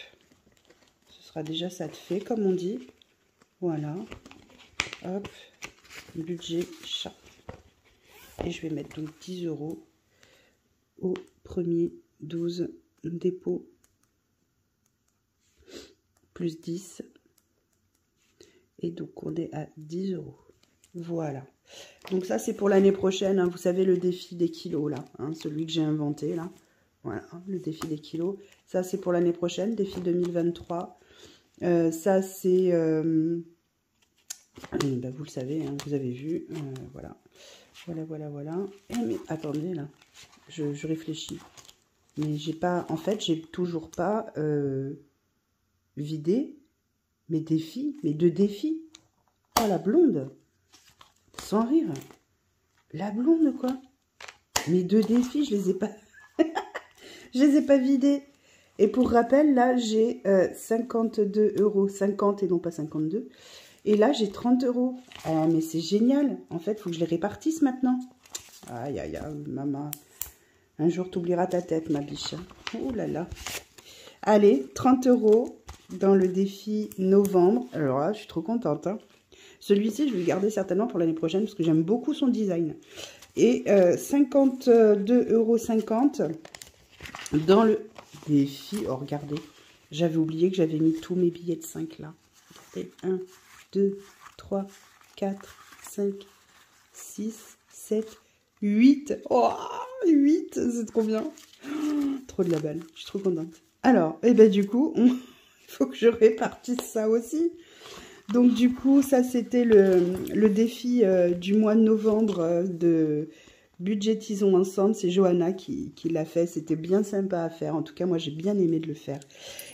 ce sera déjà ça de fait, comme on dit. Voilà. Hop, budget chat. Et je vais mettre donc 10 € au premier 12 dépôt plus 10. Et donc, on est à 10 €. Voilà. Donc, ça, c'est pour l'année prochaine. Hein. Vous savez, le défi des kilos, là. Hein, celui que j'ai inventé, là. Voilà, le défi des kilos. Ça, c'est pour l'année prochaine, défi 2023. Ça, c'est... ben, vous le savez, hein, vous avez vu. Voilà. Voilà. Et mais, attendez, là. Je réfléchis. Mais j'ai pas... En fait, j'ai toujours pas vidé mes défis, mes 2 défis. Oh, la blonde. Sans rire. La blonde, quoi. Mes 2 défis, je les ai pas... je les ai pas vidés. Et pour rappel, là, j'ai 52 €. 50 et non pas 52. Et là, j'ai 30 €. Ah, mais c'est génial. En fait, il faut que je les répartisse maintenant. Aïe, aïe, aïe, maman. Un jour, tu oublieras ta tête, ma biche. Oh là là. Allez, 30 € dans le défi novembre. Alors là, je suis trop contente. Hein. Celui-ci, je vais le garder certainement pour l'année prochaine parce que j'aime beaucoup son design. Et 52,50 € dans le défi. Oh, regardez. J'avais oublié que j'avais mis tous mes billets de 5 là. Et 1, 2, 3, 4, 5, 6, 7, 8. Oh, 8, c'est trop bien. Oh, trop de la balle. Je suis trop contente. Alors, et ben du coup, il faut que je répartisse ça aussi. Donc du coup, ça c'était le défi du mois de novembre de Budgétisons ensemble. C'est Johanna qui l'a fait. C'était bien sympa à faire. En tout cas, moi j'ai bien aimé de le faire.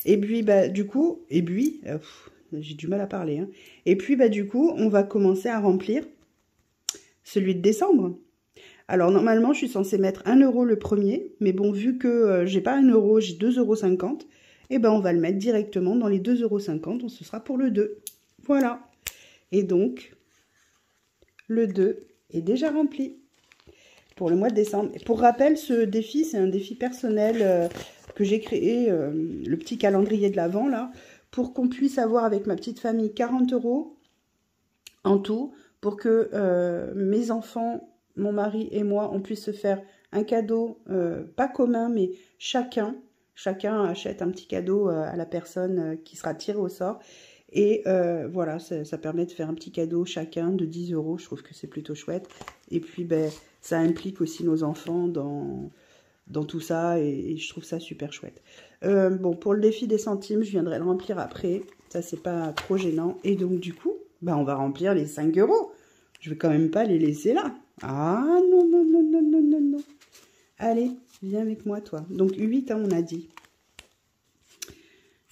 Et puis, bah, du coup, j'ai du mal à parler. Hein. Et puis, bah, du coup, on va commencer à remplir celui de décembre. Alors, normalement, je suis censée mettre 1 € le premier. Mais bon, vu que j'ai pas 1 €, j'ai 2,50 €. Et ben, on va le mettre directement dans les 2,50 €. Ce sera pour le 2. Voilà. Et donc, le 2 est déjà rempli pour le mois de décembre. Et pour rappel, ce défi, c'est un défi personnel que j'ai créé, le petit calendrier de l'Avent, là, pour qu'on puisse avoir avec ma petite famille 40 € en tout, pour que mes enfants, mon mari et moi, on puisse se faire un cadeau, pas commun, mais chacun achète un petit cadeau à la personne qui sera tirée au sort. Et voilà, ça permet de faire un petit cadeau chacun de 10 €. Je trouve que c'est plutôt chouette. Et puis, ben, ça implique aussi nos enfants dans tout ça. Et je trouve ça super chouette. Bon, pour le défi des centimes, je viendrai le remplir après. Ça, c'est pas trop gênant. Et donc, du coup, ben, on va remplir les 5 €. Je vais quand même pas les laisser là. Ah, non, non, non, non, non, non, non. Allez, viens avec moi, toi. Donc, 8, hein, on a dit.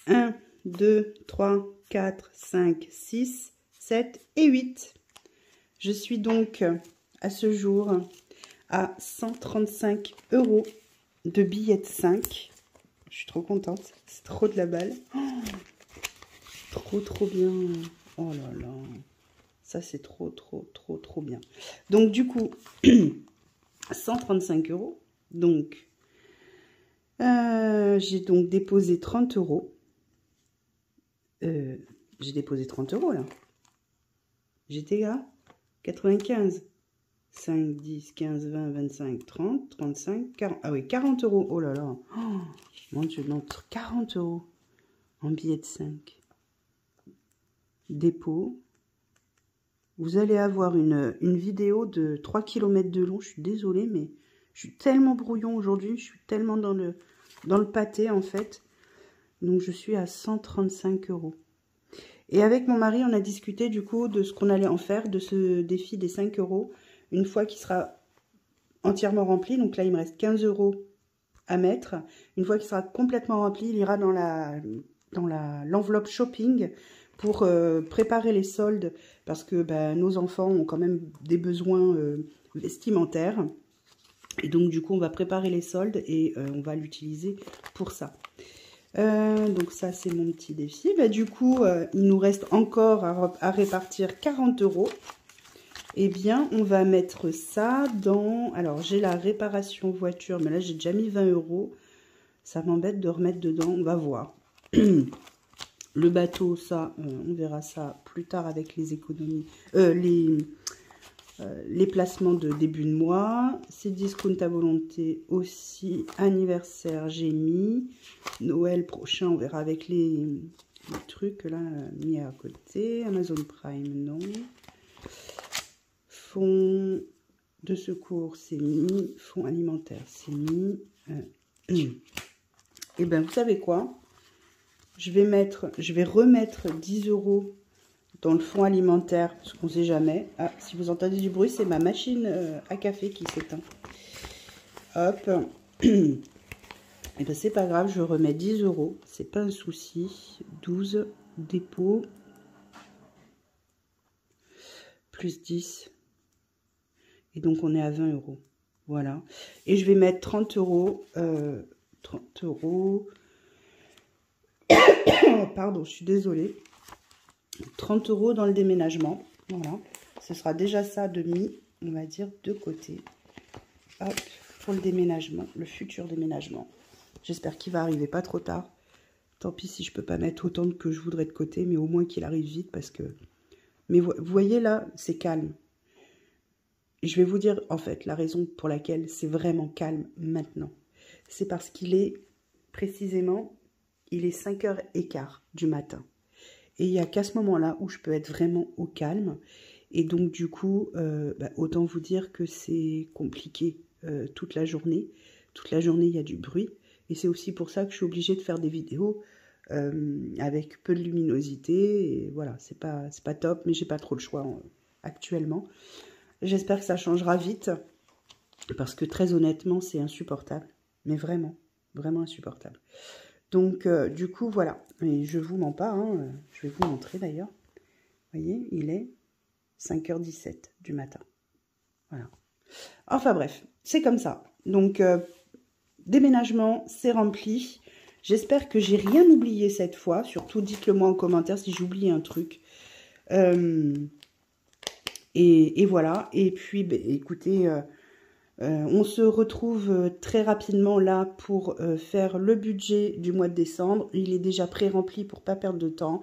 1, 2, 3, 4, 5, 6, 7 et 8. Je suis donc à ce jour à 135 € de billets de 5. Je suis trop contente. C'est trop de la balle. Oh, trop, trop bien. Oh là là. Ça, c'est trop, trop, trop, trop bien. Donc, du coup, 135 €. Donc, j'ai donc déposé 30 €. J'ai déposé 30 € là. J'étais à 95. 5, 10, 15, 20, 25, 30, 35, 40. Ah oui, 40 €. Oh là là. Oh, mon Dieu, non, 40 € en billets de 5. Dépôt. Vous allez avoir une vidéo de 3 km de long. Je suis désolée, mais je suis tellement brouillon aujourd'hui. Je suis tellement dans le pâté, en fait. Donc, je suis à 135 €. Et avec mon mari, on a discuté, du coup, de ce qu'on allait en faire, de ce défi des 5 €, une fois qu'il sera entièrement rempli. Donc là, il me reste 15 € à mettre. Une fois qu'il sera complètement rempli, il ira dans l'enveloppe shopping pour préparer les soldes, parce que ben, nos enfants ont quand même des besoins vestimentaires. Et donc, du coup, on va préparer les soldes et on va l'utiliser pour ça. Donc, ça, c'est mon petit défi. Ben, du coup, il nous reste encore à répartir 40 €. Eh bien, on va mettre ça dans... Alors, j'ai la réparation voiture, mais là, j'ai déjà mis 20 €. Ça m'embête de remettre dedans. On va voir. Le bateau, ça, on verra ça plus tard avec les économies, les placements de début de mois. C'est discount à volonté aussi. Anniversaire, j'ai mis. Noël prochain, on verra avec les trucs là mis à côté. Amazon Prime, non. Fonds de secours, c'est mis. Fonds alimentaire, c'est mis. Et bien, vous savez quoi? Je vais remettre 10 € dans le fonds alimentaire, parce qu'on ne sait jamais. Ah, si vous entendez du bruit, c'est ma machine à café qui s'éteint. Hop. Et ben c'est pas grave, je remets 10 €. C'est pas un souci. 12 dépôts. Plus 10. Et donc, on est à 20 €. Voilà. Et je vais mettre 30 €. 30 €. Pardon, je suis désolée. 30 € dans le déménagement. Voilà. Ce sera déjà ça de mis, on va dire, de côté. Hop, pour le déménagement, le futur déménagement. J'espère qu'il va arriver pas trop tard. Tant pis si je peux pas mettre autant que je voudrais de côté, mais au moins qu'il arrive vite parce que... Mais vous voyez là, c'est calme. Et je vais vous dire, en fait, la raison pour laquelle c'est vraiment calme maintenant. C'est parce qu'il est, précisément, il est 5h15 du matin. Et il n'y a qu'à ce moment-là où je peux être vraiment au calme. Et donc, du coup, autant vous dire que c'est compliqué toute la journée. Toute la journée, il y a du bruit. Et c'est aussi pour ça que je suis obligée de faire des vidéos avec peu de luminosité. Et voilà, c'est pas top, mais j'ai pas trop le choix actuellement. J'espère que ça changera vite. Parce que très honnêtement, c'est insupportable. Mais vraiment, vraiment insupportable. Donc, du coup, voilà. Et je vous mens pas, hein. Je vais vous montrer d'ailleurs. Vous voyez, il est 5h17 du matin. Voilà. Enfin bref, c'est comme ça. Donc, déménagement, c'est rempli. J'espère que j'ai rien oublié cette fois. Surtout, dites-le moi en commentaire si j'ai oublié un truc. Et voilà. Et puis, bah, écoutez, on se retrouve très rapidement là pour faire le budget du mois de décembre. Il est déjà pré-rempli pour pas perdre de temps.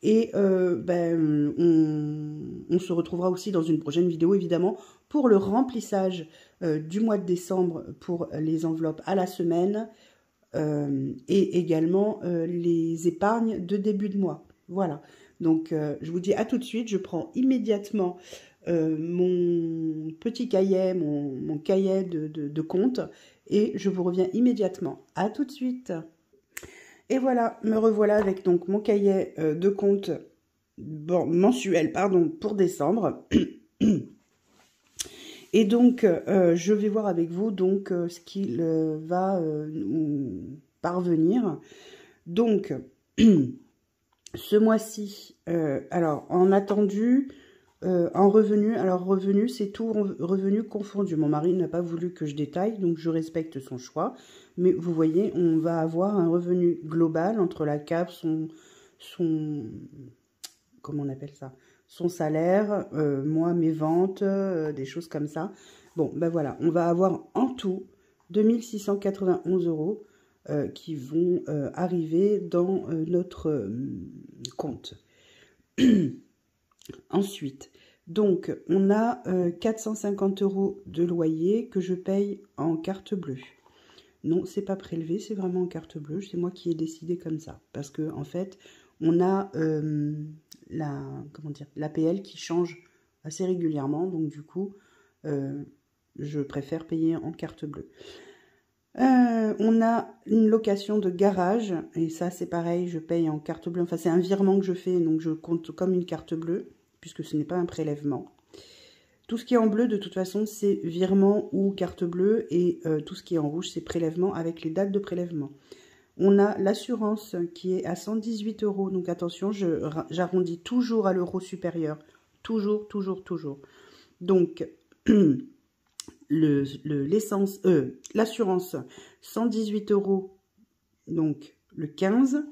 Et ben, on se retrouvera aussi dans une prochaine vidéo, évidemment, pour le remplissage du mois de décembre pour les enveloppes à la semaine et également les épargnes de début de mois. Voilà. Donc, je vous dis à tout de suite. Je prends immédiatement mon petit cahier, mon cahier de compte et je vous reviens immédiatement. À tout de suite. Et voilà, me revoilà avec donc mon cahier de compte mensuel pardon, pour décembre. Et donc, je vais voir avec vous donc ce qu'il va nous parvenir. Donc, ce mois-ci, alors en attendu, en revenu, alors revenu, c'est tout revenu confondu. Mon mari n'a pas voulu que je détaille, donc je respecte son choix. Mais vous voyez, on va avoir un revenu global entre la CAF, comment on appelle ça, son salaire, moi, mes ventes, des choses comme ça. Bon, ben voilà, on va avoir en tout 2691 € qui vont arriver dans notre compte. Ensuite, donc, on a 450 € de loyer que je paye en carte bleue. Non, c'est pas prélevé, c'est vraiment en carte bleue. C'est moi qui ai décidé comme ça. Parce que en fait, on a l'APL qui change assez régulièrement. Donc du coup, je préfère payer en carte bleue. On a une location de garage. Et ça, c'est pareil, je paye en carte bleue. Enfin, c'est un virement que je fais, donc je compte comme une carte bleue, puisque ce n'est pas un prélèvement. Tout ce qui est en bleu, de toute façon, c'est virement ou carte bleue. Et tout ce qui est en rouge, c'est prélèvement avec les dates de prélèvement. On a l'assurance qui est à 118 €. Donc attention, j'arrondis toujours à l'euro supérieur. Toujours, toujours, toujours. Donc, l'assurance, 118 €, donc le 15.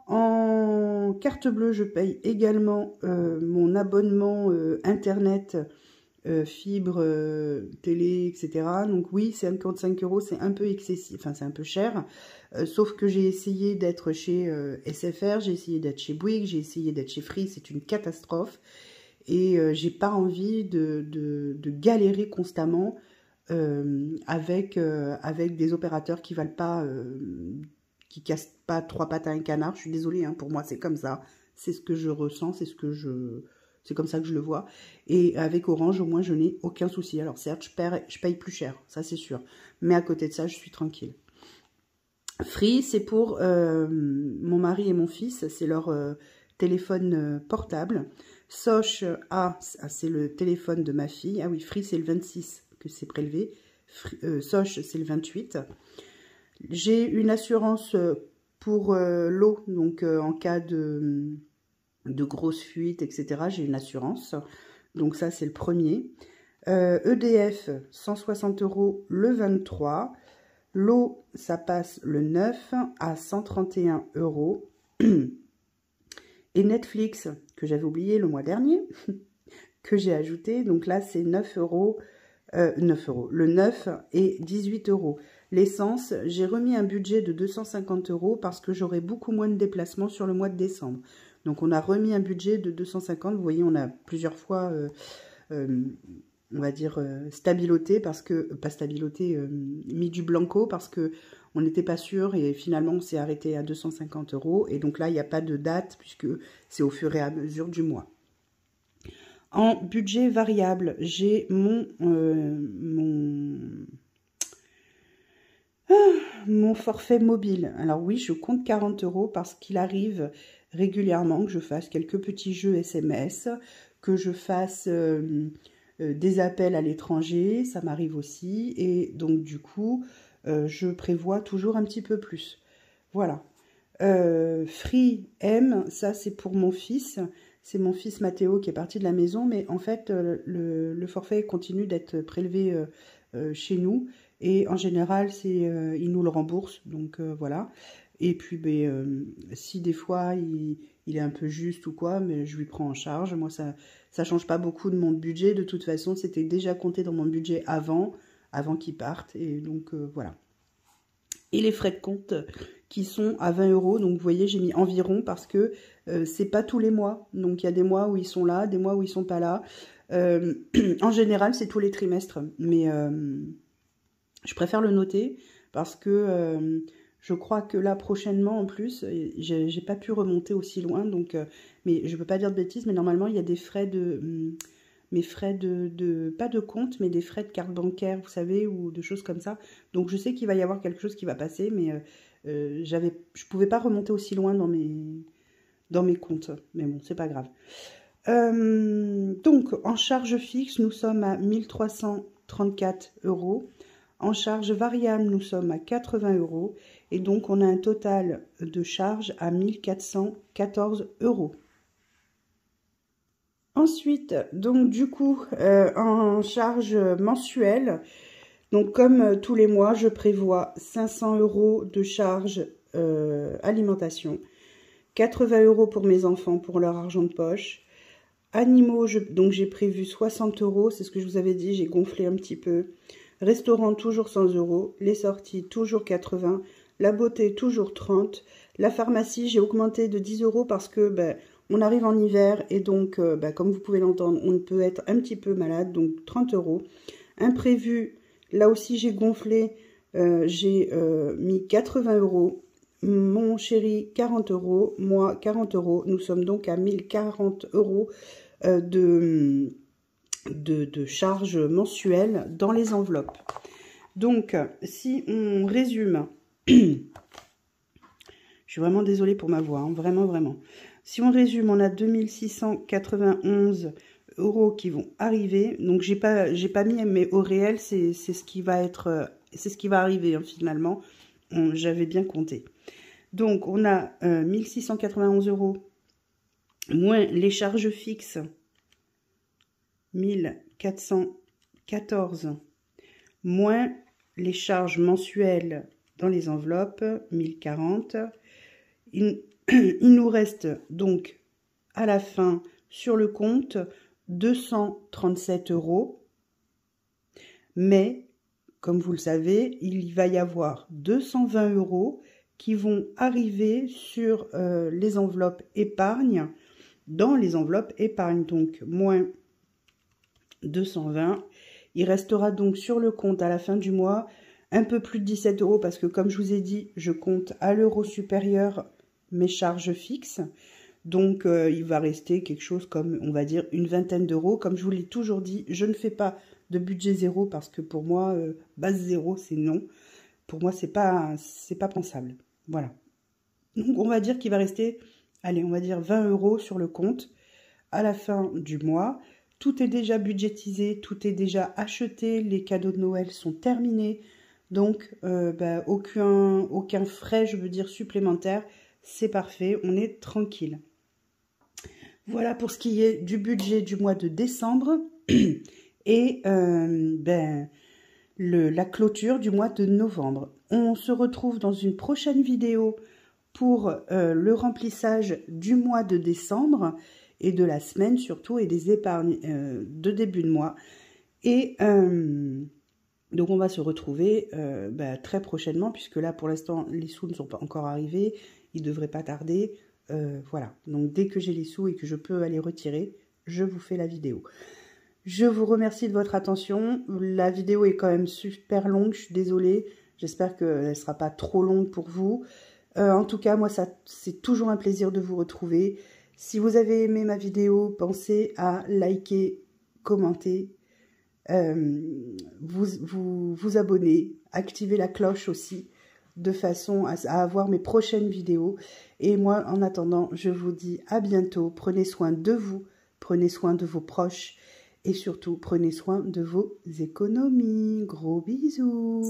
En carte bleue, je paye également mon abonnement Internet, fibre, télé, etc. Donc oui, 55 €, c'est un peu excessif, enfin c'est un peu cher. Sauf que j'ai essayé d'être chez SFR, j'ai essayé d'être chez Bouygues, j'ai essayé d'être chez Free, c'est une catastrophe. Et j'ai pas envie de galérer constamment avec des opérateurs qui valent pas, qui cassent pas trois pattes à un canard. Je suis désolée, hein, pour moi c'est comme ça. C'est ce que je ressens, c'est comme ça que je le vois. Et avec Orange, au moins, je n'ai aucun souci. Alors certes, je paye plus cher, ça c'est sûr. Mais à côté de ça, je suis tranquille. Free, c'est pour mon mari et mon fils, c'est leur téléphone portable. Soch, c'est le téléphone de ma fille. Ah oui, Free, c'est le 26 que c'est prélevé. Soch, c'est le 28. J'ai une assurance pour l'eau, donc en cas de grosses fuites, etc. J'ai une assurance. Donc ça, c'est le premier. EDF, 160 € le 23. L'eau, ça passe le 9 à 131 €. Et Netflix, que j'avais oublié le mois dernier, que j'ai ajouté. Donc là, c'est 9 €. 9 €. Le 9 et 18 €. L'essence, j'ai remis un budget de 250 € parce que j'aurai beaucoup moins de déplacements sur le mois de décembre. Donc on a remis un budget de 250. Vous voyez, on a plusieurs fois, on va dire, stabiloté, parce que, pas stabiloté, mis du blanco parce que on n'était pas sûr et finalement on s'est arrêté à 250 €. Et donc là, il n'y a pas de date puisque c'est au fur et à mesure du mois. En budget variable, j'ai mon forfait mobile. Alors oui, je compte 40 € parce qu'il arrive régulièrement que je fasse quelques petits jeux SMS, que je fasse des appels à l'étranger, ça m'arrive aussi. Et donc du coup, je prévois toujours un petit peu plus. Voilà. Free M, ça c'est pour mon fils. C'est mon fils Mathéo qui est parti de la maison, mais en fait, le forfait continue d'être prélevé chez nous. Et en général, il nous le rembourse, donc voilà. Et puis, ben, si des fois il est un peu juste ou quoi, mais je lui prends en charge. Moi, ça change pas beaucoup de mon budget. De toute façon, c'était déjà compté dans mon budget avant qu'il parte. Et donc, voilà. Et les frais de compte qui sont à 20 €. Donc, vous voyez, j'ai mis environ parce que c'est pas tous les mois. Donc, il y a des mois où ils sont là, des mois où ils sont pas là. En général, c'est tous les trimestres. Mais je préfère le noter parce que je crois que là, prochainement, en plus, j'ai pas pu remonter aussi loin. Donc, mais je peux pas dire de bêtises, mais normalement, il y a des frais mes frais pas de compte, mais des frais de carte bancaire, vous savez, ou de choses comme ça. Donc, je sais qu'il va y avoir quelque chose qui va passer, mais je pouvais pas remonter aussi loin dans mes comptes. Mais bon, c'est pas grave. Donc, en charge fixe, nous sommes à 1334 €. En charge variable, nous sommes à 80 €. Et donc, on a un total de charges à 1414 €. Ensuite, donc du coup, en charge mensuelle, donc comme tous les mois, je prévois 500 € de charge alimentation, 80 € pour mes enfants pour leur argent de poche. Animaux, donc j'ai prévu 60 €, c'est ce que je vous avais dit, j'ai gonflé un petit peu. Restaurant, toujours 100 €. Les sorties, toujours 80. La beauté, toujours 30. La pharmacie, j'ai augmenté de 10 € parce que ben, on arrive en hiver et donc, comme vous pouvez l'entendre, on peut être un petit peu malade, donc 30 €. Imprévu, là aussi j'ai gonflé, j'ai mis 80 €. Mon chéri, 40 €. Moi, 40 €. Nous sommes donc à 1040 € de charges mensuelles dans les enveloppes. Donc, si on résume, je suis vraiment désolée pour ma voix, hein, vraiment, vraiment. Si on résume, on a 2691 € qui vont arriver. Donc, j'ai pas mis, mais au réel, c'est ce qui va être, c'est ce qui va arriver hein, finalement. J'avais bien compté. Donc, on a 1691 € moins les charges fixes, 1414, moins les charges mensuelles dans les enveloppes, 1040. Il nous reste donc à la fin sur le compte 237 €. Mais, comme vous le savez, il va y avoir 220 € qui vont arriver sur les enveloppes épargne, dans les enveloppes épargne, donc moins 220. Il restera donc sur le compte à la fin du mois un peu plus de 17 € parce que comme je vous ai dit, je compte à l'euro supérieur mes charges fixes. Donc il va rester quelque chose comme, on va dire, une vingtaine d'euros. Comme je vous l'ai toujours dit, je ne fais pas de budget zéro parce que pour moi, base zéro, c'est non. Pour moi, c'est pas pensable. Voilà. Donc on va dire qu'il va rester, allez, on va dire 20 € sur le compte à la fin du mois. Tout est déjà budgétisé, tout est déjà acheté, les cadeaux de Noël sont terminés. Donc, aucun frais, je veux dire, supplémentaire. C'est parfait, on est tranquille. Voilà pour ce qui est du budget du mois de décembre et la clôture du mois de novembre. On se retrouve dans une prochaine vidéo pour le remplissage du mois de décembre et de la semaine surtout et des épargnes de début de mois. Et donc on va se retrouver très prochainement puisque là pour l'instant les sous ne sont pas encore arrivés, ils ne devraient pas tarder. Voilà, donc dès que j'ai les sous et que je peux aller retirer, je vous fais la vidéo. Je vous remercie de votre attention. La vidéo est quand même super longue, je suis désolée. J'espère qu'elle ne sera pas trop longue pour vous. En tout cas, moi, c'est toujours un plaisir de vous retrouver. Si vous avez aimé ma vidéo, pensez à liker, commenter, vous abonner, activer la cloche aussi, de façon à avoir mes prochaines vidéos. Et moi, en attendant, je vous dis à bientôt. Prenez soin de vous, prenez soin de vos proches et surtout, prenez soin de vos économies. Gros bisous.